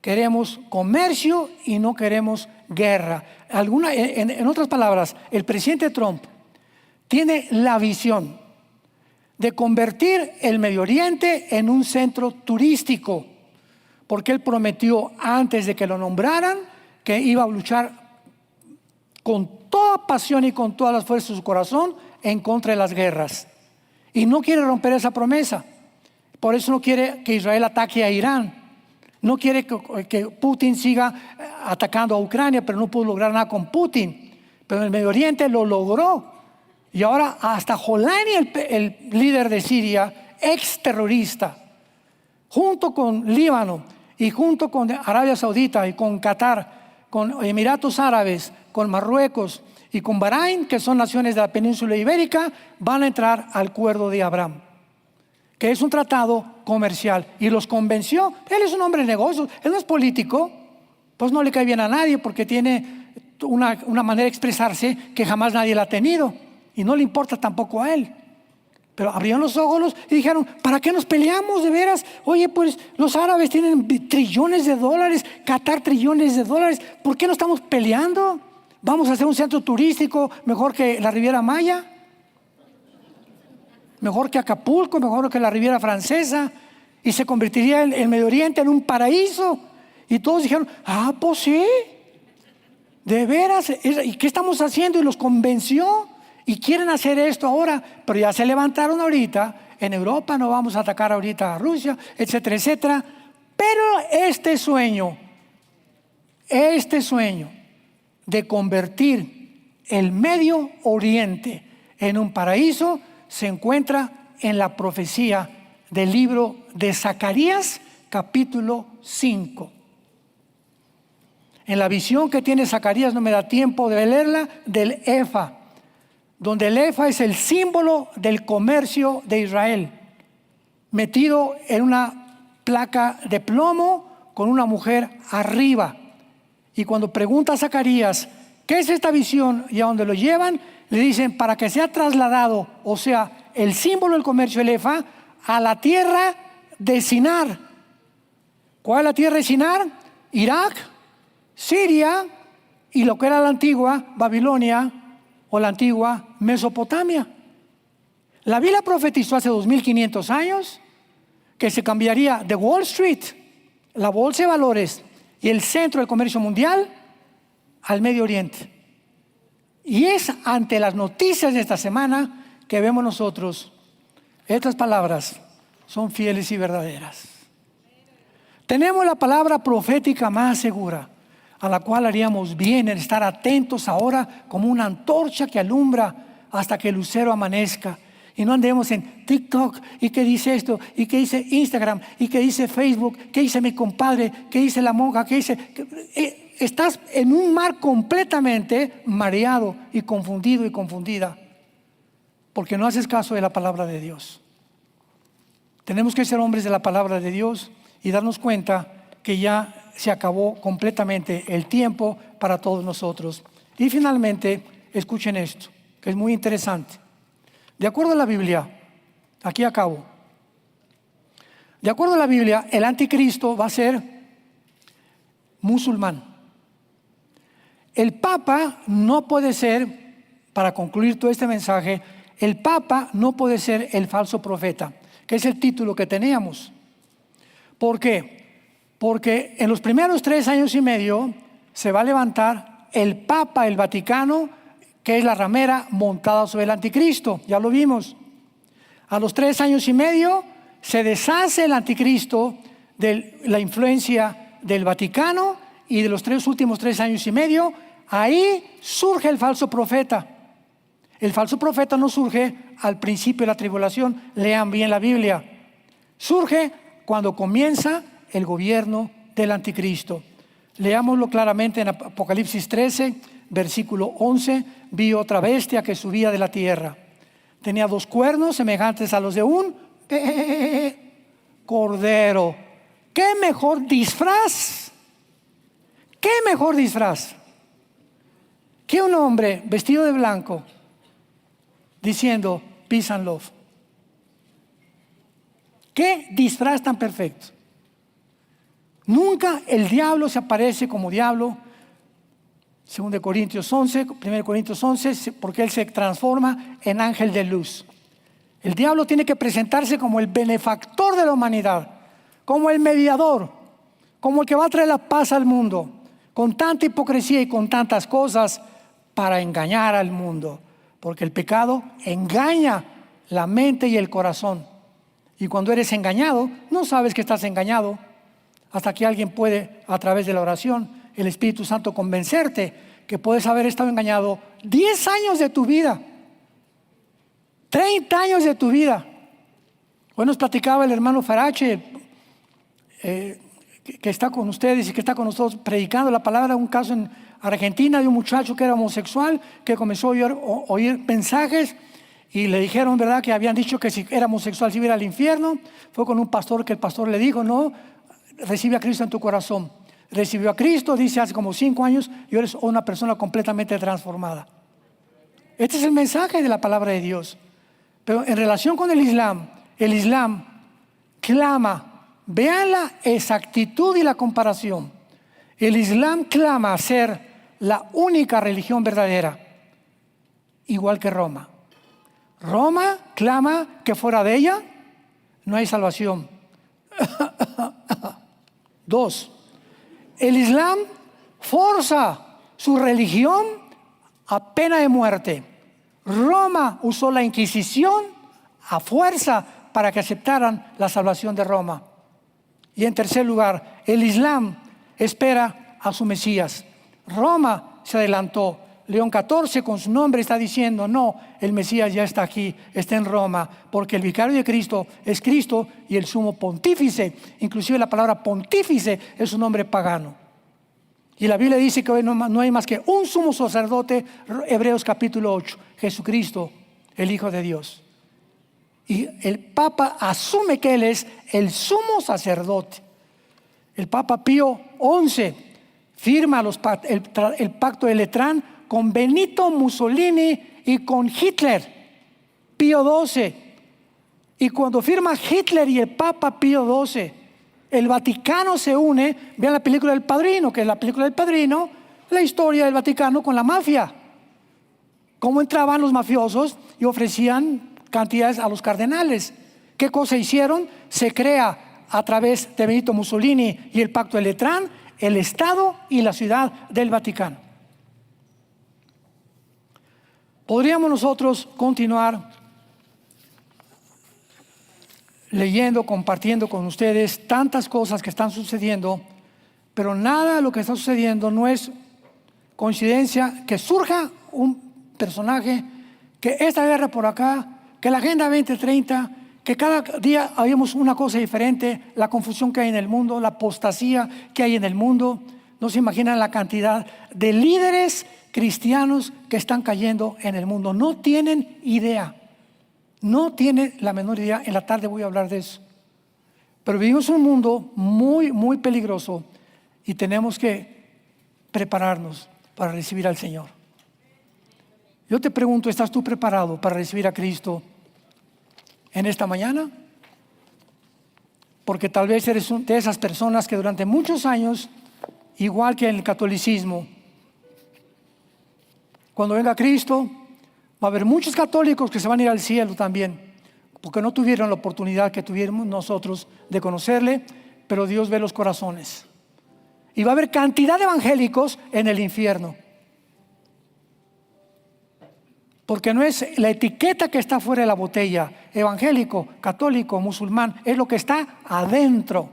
Queremos comercio y no queremos guerra. En otras palabras, el presidente Trump tiene la visión de convertir el Medio Oriente en un centro turístico, porque él prometió antes de que lo nombraran que iba a luchar con toda pasión y con todas las fuerzas de su corazón en contra de las guerras. Y no quiere romper esa promesa. Por eso no quiere que Israel ataque a Irán. No quiere que Putin siga atacando a Ucrania, pero no pudo lograr nada con Putin. Pero en el Medio Oriente lo logró. Y ahora hasta Jolani, el líder de Siria, ex terrorista, junto con Líbano y junto con Arabia Saudita y con Qatar, con Emiratos Árabes, con Marruecos y con Bahrein, que son naciones de la península ibérica, van a entrar al acuerdo de Abraham, que es un tratado comercial, y los convenció. Él es un hombre de negocios, él no es político, pues no le cae bien a nadie porque tiene una manera de expresarse que jamás nadie la ha tenido y no le importa tampoco a él. Pero abrieron los ojos y dijeron: ¿para qué nos peleamos de veras? Oye, pues los árabes tienen trillones de dólares, Qatar trillones de dólares, ¿por qué no estamos peleando? Vamos a hacer un centro turístico mejor que la Riviera Maya, mejor que Acapulco, mejor que la Riviera Francesa, y se convertiría el Medio Oriente en un paraíso. Y todos dijeron: ah, pues sí, de veras, ¿y qué estamos haciendo? Y los convenció, y quieren hacer esto ahora, pero ya se levantaron ahorita. En Europa no vamos a atacar ahorita a Rusia, etcétera, etcétera. Pero este sueño de convertir el Medio Oriente en un paraíso se encuentra en la profecía del libro de Zacarías, capítulo 5. en la visión que tiene Zacarías, no me da tiempo de leerla, del efa, donde el efa es el símbolo del comercio de Israel, metido en una placa de plomo con una mujer arriba. Y cuando pregunta a Zacarías, ¿qué es esta visión? Y a donde lo llevan, le dicen, para que sea trasladado, o sea, el símbolo del comercio, el efa, a la tierra de Sinar. ¿Cuál es la tierra de Sinar? Irak, Siria y lo que era la antigua Babilonia o la antigua Mesopotamia. La Biblia profetizó hace 2500 años que se cambiaría de Wall Street, la bolsa de valores y el centro del comercio mundial, al Medio Oriente. Y es ante las noticias de esta semana que vemos nosotros, estas palabras son fieles y verdaderas. Tenemos la palabra profética más segura, a la cual haríamos bien en estar atentos ahora como una antorcha que alumbra hasta que el lucero amanezca. Y no andemos en TikTok, y qué dice esto, y qué dice Instagram, y qué dice Facebook, qué dice mi compadre, qué dice la monja, qué dice... Estás en un mar completamente mareado y confundido y confundida, porque no haces caso de la palabra de Dios. Tenemos que ser hombres de la palabra de Dios y darnos cuenta que ya se acabó completamente el tiempo para todos nosotros. Y finalmente, escuchen esto, que es muy interesante. De acuerdo a la Biblia, aquí acabo. De acuerdo a la Biblia, el anticristo va a ser musulmán. El Papa no puede ser, para concluir todo este mensaje, el Papa no puede ser el falso profeta, que es el título que teníamos. ¿Por qué? Porque en los primeros 3 años y medio se va a levantar el Papa, el Vaticano, que es la ramera montada sobre el anticristo, ya lo vimos. A los 3 años y medio se deshace el anticristo de la influencia del Vaticano, y de los últimos 3 años y medio, ahí surge el falso profeta. El falso profeta no surge al principio de la tribulación, lean bien la Biblia. Surge cuando comienza el gobierno del anticristo. Leámoslo claramente en Apocalipsis 13, versículo 11. Vi otra bestia que subía de la tierra. Tenía 2 cuernos semejantes a los de un cordero. ¿Qué mejor disfraz? ¿Qué mejor disfraz que un hombre vestido de blanco diciendo peace and love? ¿Qué disfraz tan perfecto? Nunca el diablo se aparece como diablo. 2 Corintios 11, 1 Corintios 11, porque él se transforma en ángel de luz. El diablo tiene que presentarse como el benefactor de la humanidad, como el mediador, como el que va a traer la paz al mundo, con tanta hipocresía y con tantas cosas para engañar al mundo, porque el pecado engaña la mente y el corazón. Y cuando eres engañado, no sabes que estás engañado, hasta que alguien puede, a través de la oración, el Espíritu Santo, convencerte que puedes haber estado engañado 10 años de tu vida, 30 años de tu vida. Hoy nos platicaba el hermano Farache, que está con ustedes y que está con nosotros predicando la palabra, un caso en Argentina de un muchacho que era homosexual, que comenzó a oír mensajes y le dijeron, ¿verdad?, que habían dicho que si era homosexual se iba al infierno. Fue con un pastor, que el pastor le dijo, no, recibe a Cristo en tu corazón. Recibió a Cristo, dice, hace como 5 años, y eres una persona completamente transformada. Este es el mensaje de la palabra de Dios. Pero en relación con el Islam clama, vean la exactitud y la comparación. El Islam clama a ser la única religión verdadera, igual que Roma. Roma clama que fuera de ella no hay salvación. 2. El Islam forza su religión a pena de muerte. Roma usó la Inquisición a fuerza para que aceptaran la salvación de Roma. Y en tercer lugar, el Islam espera a su Mesías. Roma se adelantó. León 14 con su nombre está diciendo, no, el Mesías ya está aquí, está en Roma, porque el vicario de Cristo es Cristo y el sumo pontífice. Inclusive la palabra pontífice es un nombre pagano. Y la Biblia dice que hoy no hay más que un sumo sacerdote, Hebreos capítulo 8, Jesucristo, el Hijo de Dios. Y el Papa asume que Él es el sumo sacerdote. El Papa Pío XI firma el pacto de Letrán con Benito Mussolini y con Hitler, Pío XII. Y cuando firma Hitler y el Papa Pío XII, el Vaticano se une. Vean la película del Padrino, que es la película del Padrino, la historia del Vaticano con la mafia. Cómo entraban los mafiosos y ofrecían cantidades a los cardenales. ¿Qué cosa hicieron? Se crea a través de Benito Mussolini y el pacto de Letrán el Estado y la ciudad del Vaticano. Podríamos nosotros continuar leyendo, compartiendo con ustedes tantas cosas que están sucediendo, pero nada de lo que está sucediendo no es coincidencia que surja un personaje, que esta guerra por acá, que la Agenda 2030, que cada día habemos una cosa diferente, la confusión que hay en el mundo, la apostasía que hay en el mundo. No se imaginan la cantidad de líderes cristianos que están cayendo en el mundo. No tienen idea. No tienen la menor idea. En la tarde voy a hablar de eso. Pero vivimos un mundo muy, muy peligroso y tenemos que prepararnos para recibir al Señor. Yo te pregunto, ¿estás tú preparado para recibir a Cristo en esta mañana? Porque tal vez eres de esas personas que durante muchos años, igual que en el catolicismo, cuando venga Cristo, va a haber muchos católicos que se van a ir al cielo también, porque no tuvieron la oportunidad que tuvimos nosotros de conocerle, pero Dios ve los corazones. Y va a haber cantidad de evangélicos en el infierno. Porque no es la etiqueta que está fuera de la botella, evangélico, católico, musulmán, es lo que está adentro.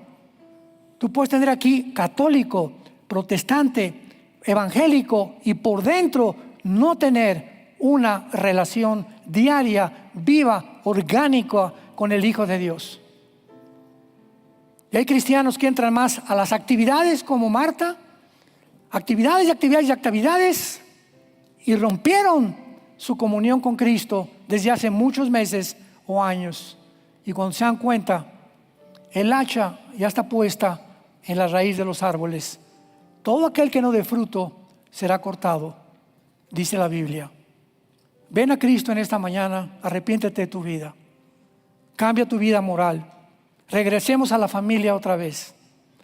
Tú puedes tener aquí católico, protestante, evangélico y por dentro no tener una relación diaria, viva, orgánica con el Hijo de Dios. Y hay cristianos que entran más a las actividades como Marta, actividades y rompieron su comunión con Cristo desde hace muchos meses o años. Y cuando se dan cuenta, el hacha ya está puesta en la raíz de los árboles. Todo aquel que no dé fruto será cortado, dice la Biblia. Ven a Cristo en esta mañana, arrepiéntete de tu vida, cambia tu vida moral, regresemos a la familia otra vez,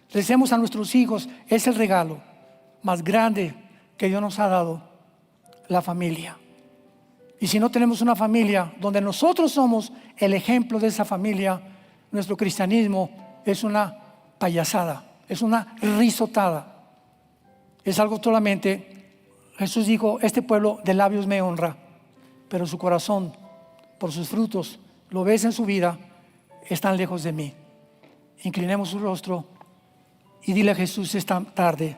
regresemos a nuestros hijos. Es el regalo más grande que Dios nos ha dado, la familia. Y si no tenemos una familia donde nosotros somos el ejemplo de esa familia, nuestro cristianismo es una payasada, es una risotada. Es algo solamente, Jesús dijo, este pueblo de labios me honra, pero su corazón, por sus frutos, lo ves en su vida, están lejos de mí. Inclinemos su rostro y dile a Jesús esta tarde: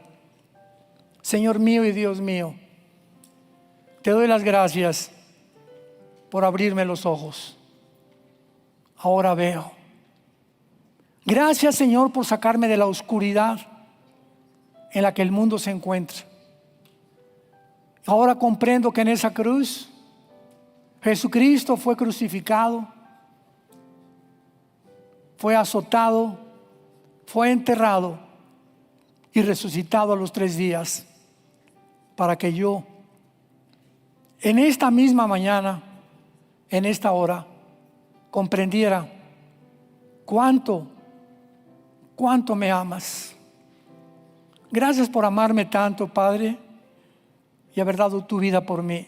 Señor mío y Dios mío, te doy las gracias por abrirme los ojos. Ahora veo. Gracias, Señor, por sacarme de la oscuridad en la que el mundo se encuentra. Ahora comprendo que en esa cruz Jesucristo fue crucificado, fue azotado, fue enterrado y resucitado a los 3 días para que yo, en esta misma mañana, en esta hora, comprendiera cuánto me amas. Gracias por amarme tanto, Padre, y haber dado tu vida por mí.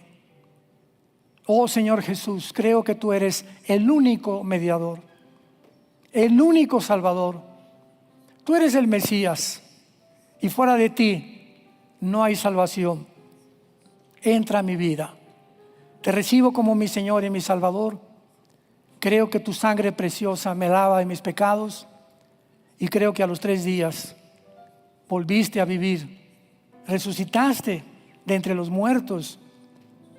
Oh Señor Jesús, creo que tú eres el único mediador, el único Salvador. Tú eres el Mesías y fuera de ti no hay salvación. Entra a mi vida. Te recibo como mi Señor y mi Salvador. Creo que tu sangre preciosa me lava de mis pecados y creo que a los 3 días volviste a vivir, resucitaste de entre los muertos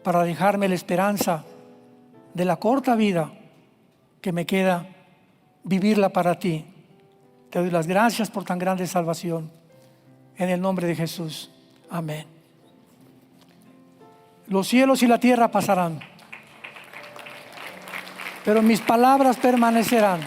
para dejarme la esperanza de la corta vida que me queda, vivirla para ti. Te doy las gracias por tan grande salvación en el nombre de Jesús. Amén. Los cielos y la tierra pasarán, pero mis palabras permanecerán.